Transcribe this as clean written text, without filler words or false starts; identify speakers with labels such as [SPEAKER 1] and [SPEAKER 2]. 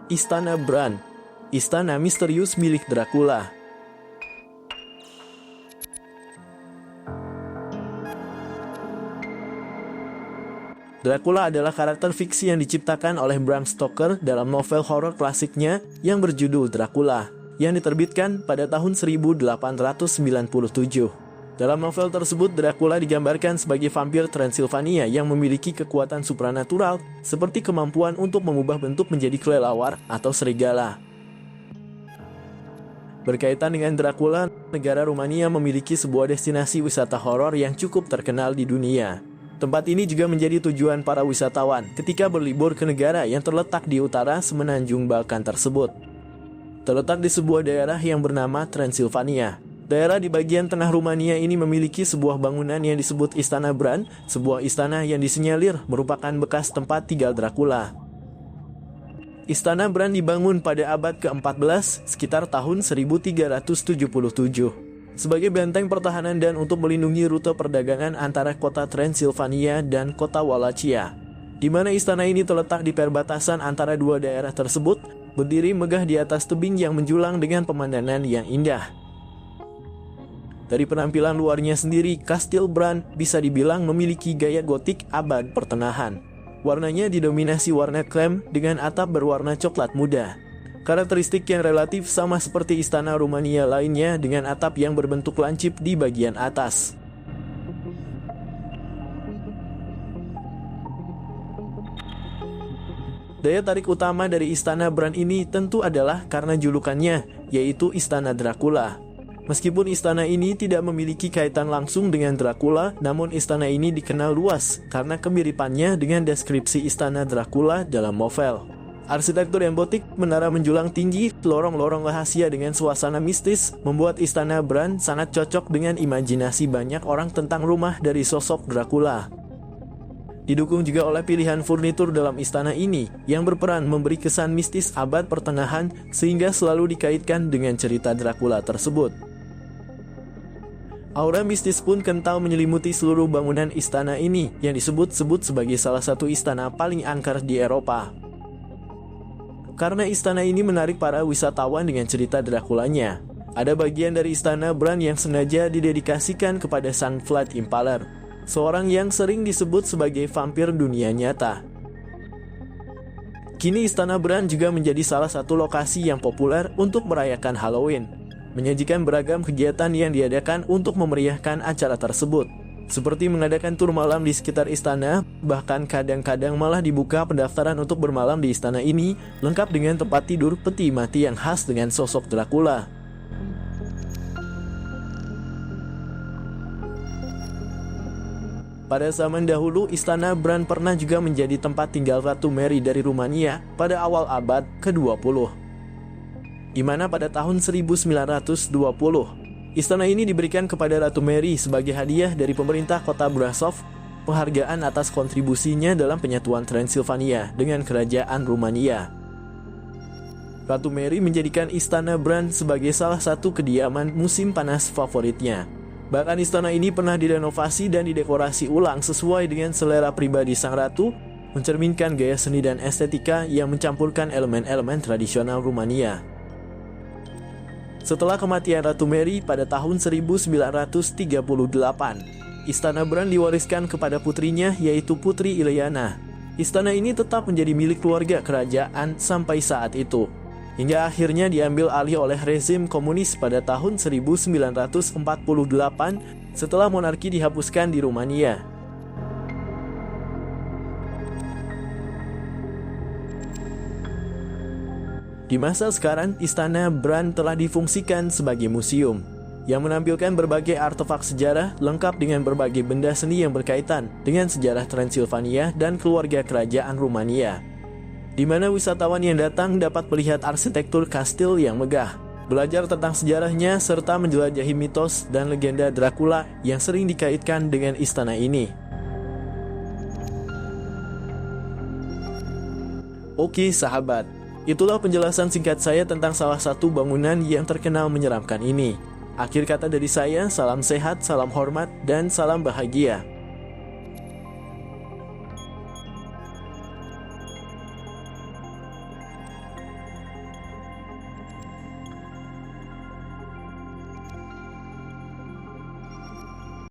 [SPEAKER 1] Istana Bran, istana misterius milik Dracula. Dracula adalah karakter fiksi yang diciptakan oleh Bram Stoker dalam novel horor klasiknya yang berjudul Dracula, yang diterbitkan pada tahun 1897. Dalam novel tersebut, Dracula digambarkan sebagai vampir Transylvania yang memiliki kekuatan supranatural seperti kemampuan untuk mengubah bentuk menjadi kelelawar atau serigala. Berkaitan dengan Dracula, negara Rumania memiliki sebuah destinasi wisata horor yang cukup terkenal di dunia. Tempat ini juga menjadi tujuan para wisatawan ketika berlibur ke negara yang terletak di utara semenanjung Balkan tersebut. Terletak di sebuah daerah yang bernama Transylvania. Daerah di bagian tengah Rumania ini memiliki sebuah bangunan yang disebut Istana Bran, sebuah istana yang disinyalir merupakan bekas tempat tinggal Dracula. Istana Bran dibangun pada abad ke-14, sekitar tahun 1377, sebagai benteng pertahanan dan untuk melindungi rute perdagangan antara kota Transylvania dan kota Wallachia, di mana istana ini terletak di perbatasan antara dua daerah tersebut, berdiri megah di atas tebing yang menjulang dengan pemandangan yang indah. Dari penampilan luarnya sendiri, Kastil Bran bisa dibilang memiliki gaya gotik abad pertengahan. Warnanya didominasi warna krem dengan atap berwarna coklat muda. Karakteristik yang relatif sama seperti istana Rumania lainnya dengan atap yang berbentuk lancip di bagian atas. Daya tarik utama dari Istana Bran ini tentu adalah karena julukannya, yaitu Istana Dracula. Meskipun istana ini tidak memiliki kaitan langsung dengan Dracula, namun istana ini dikenal luas karena kemiripannya dengan deskripsi istana Dracula dalam novel. Arsitektur yang gotik, menara menjulang tinggi, lorong-lorong rahasia dengan suasana mistis, membuat Istana Bran sangat cocok dengan imajinasi banyak orang tentang rumah dari sosok Dracula. Didukung juga oleh pilihan furnitur dalam istana ini, yang berperan memberi kesan mistis abad pertengahan sehingga selalu dikaitkan dengan cerita Dracula tersebut. Aura mistis pun kental menyelimuti seluruh bangunan istana ini, yang disebut-sebut sebagai salah satu istana paling angker di Eropa. Karena istana ini menarik para wisatawan dengan cerita Draculanya, ada bagian dari Istana Bran yang sengaja didedikasikan kepada sang Vlad Impaler, seorang yang sering disebut sebagai vampir dunia nyata. Kini Istana Bran juga menjadi salah satu lokasi yang populer untuk merayakan Halloween, menyajikan beragam kegiatan yang diadakan untuk memeriahkan acara tersebut, seperti mengadakan tur malam di sekitar istana, bahkan kadang-kadang malah dibuka pendaftaran untuk bermalam di istana ini, lengkap dengan tempat tidur peti mati yang khas dengan sosok Dracula. Pada zaman dahulu, Istana Bran pernah juga menjadi tempat tinggal Ratu Mary dari Rumania pada awal abad ke-20. Di mana pada tahun 1920, istana ini diberikan kepada Ratu Mary sebagai hadiah dari pemerintah kota Brasov, penghargaan atas kontribusinya dalam penyatuan Transylvania dengan kerajaan Rumania. Ratu Mary menjadikan Istana Bran sebagai salah satu kediaman musim panas favoritnya. Bahkan istana ini pernah direnovasi dan didekorasi ulang sesuai dengan selera pribadi sang ratu, mencerminkan gaya seni dan estetika yang mencampurkan elemen-elemen tradisional Rumania. Setelah kematian Ratu Mary pada tahun 1938, Istana Bran diwariskan kepada putrinya, yaitu Putri Ileana. Istana ini tetap menjadi milik keluarga kerajaan sampai saat itu, hingga akhirnya diambil alih oleh rezim komunis pada tahun 1948 setelah monarki dihapuskan di Rumania. Di masa sekarang, Istana Bran telah difungsikan sebagai museum yang menampilkan berbagai artefak sejarah lengkap dengan berbagai benda seni yang berkaitan dengan sejarah Transylvania dan keluarga kerajaan Rumania, di mana wisatawan yang datang dapat melihat arsitektur kastil yang megah, belajar tentang sejarahnya, serta menjelajahi mitos dan legenda Dracula yang sering dikaitkan dengan istana ini. Oke sahabat, itulah penjelasan singkat saya tentang salah satu bangunan yang terkenal menyeramkan ini. Akhir kata dari saya, salam sehat, salam hormat, dan salam bahagia.